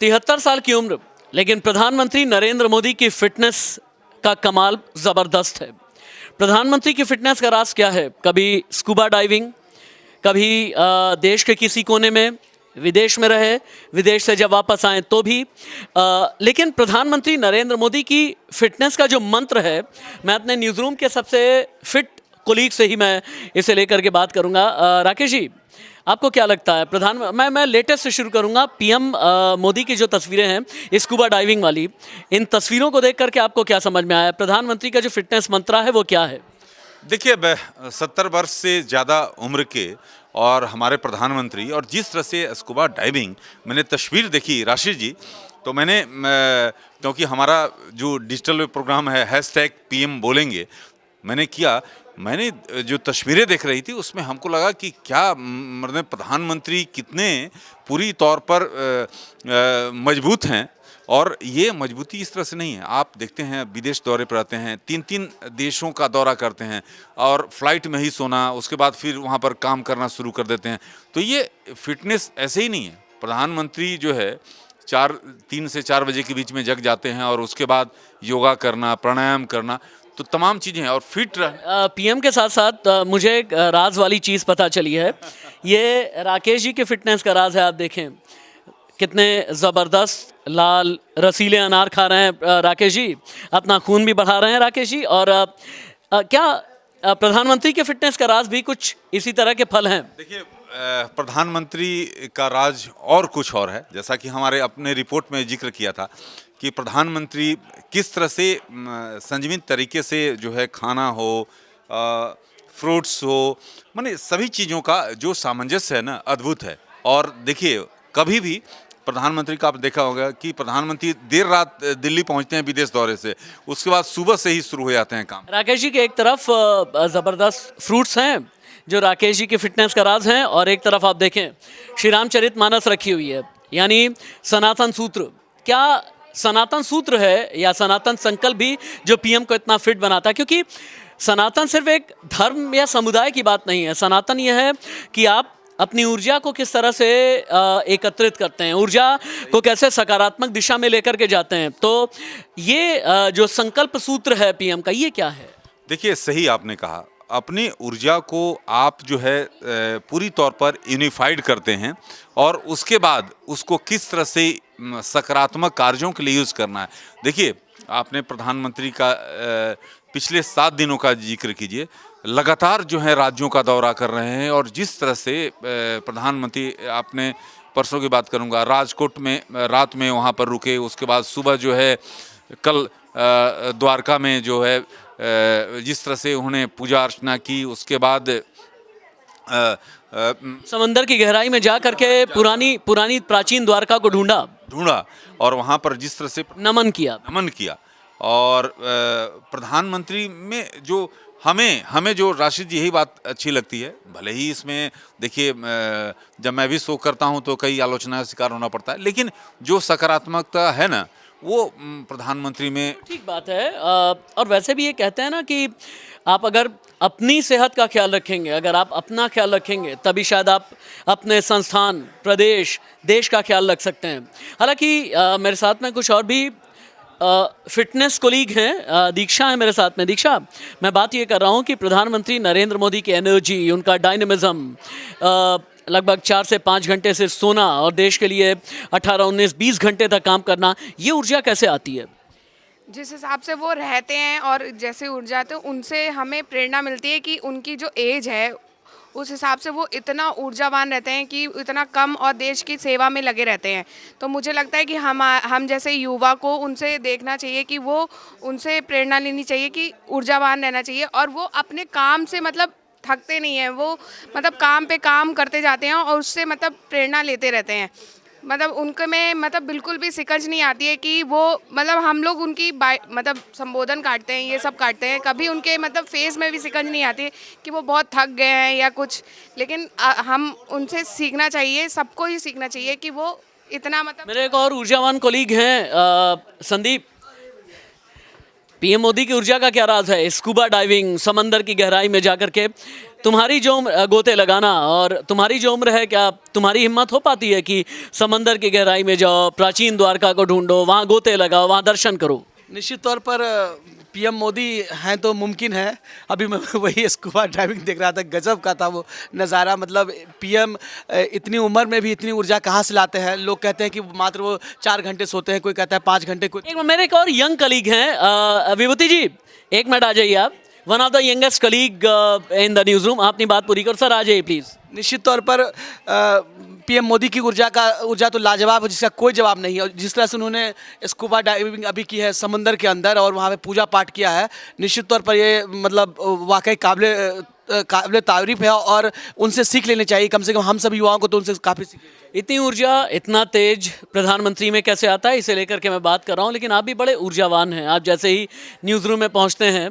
73 साल की उम्र, लेकिन प्रधानमंत्री नरेंद्र मोदी की फिटनेस का कमाल ज़बरदस्त है। प्रधानमंत्री की फिटनेस का राज क्या है? कभी स्कूबा डाइविंग, कभी देश के किसी कोने में, विदेश में रहे, विदेश से जब वापस आए तो भी। लेकिन प्रधानमंत्री नरेंद्र मोदी की फिटनेस का जो मंत्र है, मैं अपने न्यूज़रूम के सबसे फिट कोलीग से ही मैं इसे लेकर के बात करूंगा। राकेश जी, आपको क्या लगता है? मैं लेटेस्ट से शुरू करूंगा। पीएम मोदी की जो तस्वीरें हैं स्कूबा डाइविंग वाली, इन तस्वीरों को देख करके आपको क्या समझ में आया? प्रधानमंत्री का जो फिटनेस मंत्र है वो क्या है? देखिए, 70 वर्ष से ज़्यादा उम्र के और हमारे प्रधानमंत्री, और जिस तरह से स्कूबा डाइविंग मैंने तस्वीर देखी राशि जी, तो मैंने क्योंकि हमारा जो डिजिटल प्रोग्राम है #PM बोलेंगे, मैंने किया। मैंने जो तस्वीरें देख रही थी उसमें हमको लगा कि क्या मतलब प्रधानमंत्री कितने पूरी तौर पर मजबूत हैं। और ये मजबूती इस तरह से नहीं है। आप देखते हैं विदेश दौरे पर आते हैं, 3-3 देशों का दौरा करते हैं और फ्लाइट में ही सोना, उसके बाद फिर वहाँ पर काम करना शुरू कर देते हैं। तो ये फिटनेस ऐसे ही नहीं है। प्रधानमंत्री जो है 3 से 4 बजे के बीच में जग जाते हैं और उसके बाद योगा करना, प्राणायाम करना, तो तमाम चीज़ें हैं और फिट पीएम के साथ साथ मुझे एक राज वाली चीज़ पता चली है। ये राकेश जी के फिटनेस का राज है। आप देखें कितने ज़बरदस्त लाल रसीले अनार खा रहे हैं राकेश जी, अपना खून भी बढ़ा रहे हैं राकेश जी। और क्या प्रधानमंत्री के फिटनेस का राज भी कुछ इसी तरह के फल हैं? देखिए, प्रधानमंत्री का राज और कुछ और है। जैसा कि हमारे अपने रिपोर्ट में जिक्र किया था कि प्रधानमंत्री किस तरह से संयमित तरीके से जो है खाना हो, फ्रूट्स हो, माने सभी चीज़ों का जो सामंजस्य है ना, अद्भुत है। और देखिए, कभी भी प्रधानमंत्री का आप देखा होगा कि प्रधानमंत्री देर रात दिल्ली पहुंचते हैं विदेश दौरे से, उसके बाद सुबह से ही शुरू हो जाते हैं काम। राकेश जी के एक तरफ ज़बरदस्त फ्रूट्स हैं जो राकेश जी के फिटनेस का राज हैं, और एक तरफ आप देखें श्री रामचरितमानस रखी हुई है, यानी सनातन सूत्र। क्या सनातन सूत्र है या सनातन संकल्प भी जो पीएम को इतना फिट बनाता है? क्योंकि सनातन सिर्फ एक धर्म या समुदाय की बात नहीं है। सनातन यह है कि आप अपनी ऊर्जा को किस तरह से एकत्रित करते हैं, ऊर्जा को कैसे सकारात्मक दिशा में लेकर के जाते हैं। तो ये जो संकल्प सूत्र है पीएम का, ये क्या है? देखिए, सही आपने कहा। अपनी ऊर्जा को आप जो है पूरी तौर पर यूनिफाइड करते हैं और उसके बाद उसको किस तरह से सकारात्मक कार्यों के लिए यूज़ करना है। देखिए, आपने प्रधानमंत्री का पिछले 7 दिनों का जिक्र कीजिए, लगातार जो है राज्यों का दौरा कर रहे हैं। और जिस तरह से प्रधानमंत्री, आपने परसों की बात करूंगा, राजकोट में रात में वहां पर रुके, उसके बाद सुबह जो है कल द्वारका में जो है जिस तरह से उन्होंने पूजा अर्चना की, उसके बाद समंदर की गहराई में जा करके पुरानी प्राचीन द्वारका को ढूंढा और वहां पर जिस तरह से नमन किया। और प्रधानमंत्री में जो हमें जो राशिद, यही बात अच्छी लगती है। भले ही इसमें देखिए, जब मैं भी शो करता हूं तो कई आलोचना का शिकार होना पड़ता है, लेकिन जो सकारात्मकता है ना, वो प्रधानमंत्री में। ठीक बात है। और वैसे भी ये कहते हैं ना कि आप अगर अपनी सेहत का ख्याल रखेंगे, अगर आप अपना ख्याल रखेंगे, तभी शायद आप अपने संस्थान, प्रदेश, देश का ख्याल रख सकते हैं। हालांकि मेरे साथ में कुछ और भी फिटनेस कोलीग हैं। दीक्षा है मेरे साथ में। दीक्षा, मैं बात ये कर रहा हूँ कि प्रधानमंत्री नरेंद्र मोदी की एनर्जी, उनका डायनेमिज्म, लगभग 4 से 5 घंटे से सोना और देश के लिए 18, 19, 20 घंटे तक काम करना, ये ऊर्जा कैसे आती है? जिस हिसाब से वो रहते हैं और जैसे ऊर्जा, तो उनसे हमें प्रेरणा मिलती है कि उनकी जो एज है उस हिसाब से वो इतना ऊर्जावान रहते हैं कि इतना कम और देश की सेवा में लगे रहते हैं। तो मुझे लगता है कि हम जैसे युवा को उनसे देखना चाहिए, कि वो उनसे प्रेरणा लेनी चाहिए, कि ऊर्जावान रहना चाहिए। और वो अपने काम से मतलब थकते नहीं हैं, वो मतलब काम पे काम करते जाते हैं और उससे मतलब प्रेरणा लेते रहते हैं। मतलब उनके में मतलब बिल्कुल भी सिकज नहीं आती है कि वो मतलब हम लोग उनकी मतलब संबोधन काटते हैं, ये सब काटते हैं, कभी उनके मतलब फेस में भी सिकज नहीं आती है कि वो बहुत थक गए हैं या कुछ। लेकिन हम उनसे सीखना चाहिए, सबको ही सीखना चाहिए कि वो इतना मतलब। मेरे एक और ऊर्जावान कोलीग हैं संदीप। पीएम मोदी की ऊर्जा का क्या राज है? स्कूबा डाइविंग, समंदर की गहराई में जाकर के तुम्हारी जो गोते लगाना और तुम्हारी जो उम्र है, क्या तुम्हारी हिम्मत हो पाती है कि समंदर की गहराई में जाओ, प्राचीन द्वारका को ढूंढो, वहाँ गोते लगाओ, वहाँ दर्शन करो? निश्चित तौर पर पीएम मोदी हैं तो मुमकिन है। अभी मैं वही स्कूबा ड्राइविंग देख रहा था, गजब का था वो नज़ारा। मतलब पीएम इतनी उम्र में भी इतनी ऊर्जा कहाँ से लाते हैं? लोग कहते हैं कि मात्र वो 4 घंटे सोते हैं, कोई कहता है 5 घंटे, कोई। एक मेरे एक और यंग कलीग हैं, विभूति जी, एक मिनट आ जाइए आप। One of the youngest colleague in the news room. अपनी बात पूरी करो सर, आ जाइए प्लीज़। निश्चित तौर पर पीएम मोदी की ऊर्जा तो लाजवाब है, जिसका कोई जवाब नहीं है। और जिस तरह से उन्होंने स्कूबा डाइविंग अभी की है समंदर के अंदर और वहाँ पे पूजा पाठ किया है, निश्चित तौर पर ये मतलब वाकई काबिल तारीफ है और उनसे सीख लेनी चाहिए। कम से कम हम सभी युवाओं को तो उनसे काफ़ी सीख लेनी चाहिए। इतनी ऊर्जा, इतना तेज प्रधानमंत्री में कैसे आता है, इसे लेकर के मैं बात कर रहा हूँ। लेकिन आप भी बड़े ऊर्जावान हैं। आप जैसे ही न्यूज़ रूम में पहुँचते हैं,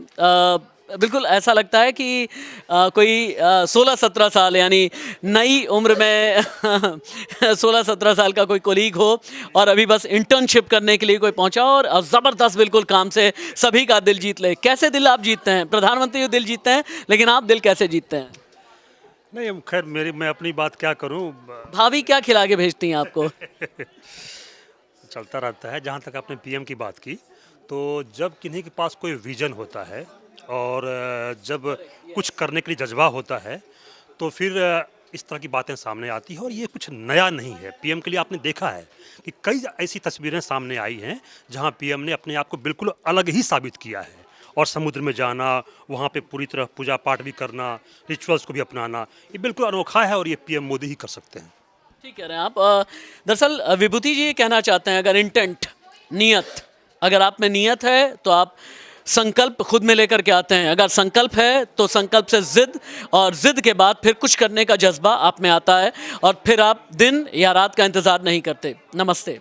बिल्कुल ऐसा लगता है कि कोई 16-17 साल, यानी नई उम्र में 16-17 साल का कोई कोलीग हो और अभी बस इंटर्नशिप करने के लिए कोई पहुंचा और ज़बरदस्त बिल्कुल काम से सभी का दिल जीत ले। कैसे दिल आप जीतते हैं? प्रधानमंत्री दिल जीतते हैं, लेकिन आप दिल कैसे जीतते हैं? नहीं, खैर मैं अपनी बात क्या करूं। भाभी क्या खिला के भेजती हैं आपको? चलता रहता है। जहां तक आपने पीएम की बात की, तो जब किन्हीं के पास कोई विजन होता है और जब कुछ करने के लिए जज्बा होता है, तो फिर इस तरह की बातें सामने आती है। और ये कुछ नया नहीं है। पीएम के लिए आपने देखा है कि कई ऐसी तस्वीरें सामने आई हैं जहां पीएम ने अपने आप को बिल्कुल अलग ही साबित किया है। और समुद्र में जाना, वहाँ पे पूरी तरह पूजा पाठ भी करना, रिचुअल्स को भी अपनाना, ये बिल्कुल अनोखा है और ये पीएम मोदी ही कर सकते हैं। ठीक कह रहे हैं आप। दरअसल विभूति जी ये कहना चाहते हैं, अगर इंटेंट, नीयत, अगर आप में नीयत है तो आप संकल्प खुद में लेकर के आते हैं। अगर संकल्प है तो संकल्प से जिद, और जिद के बाद फिर कुछ करने का जज्बा आप में आता है और फिर आप दिन या रात का इंतज़ार नहीं करते। नमस्ते।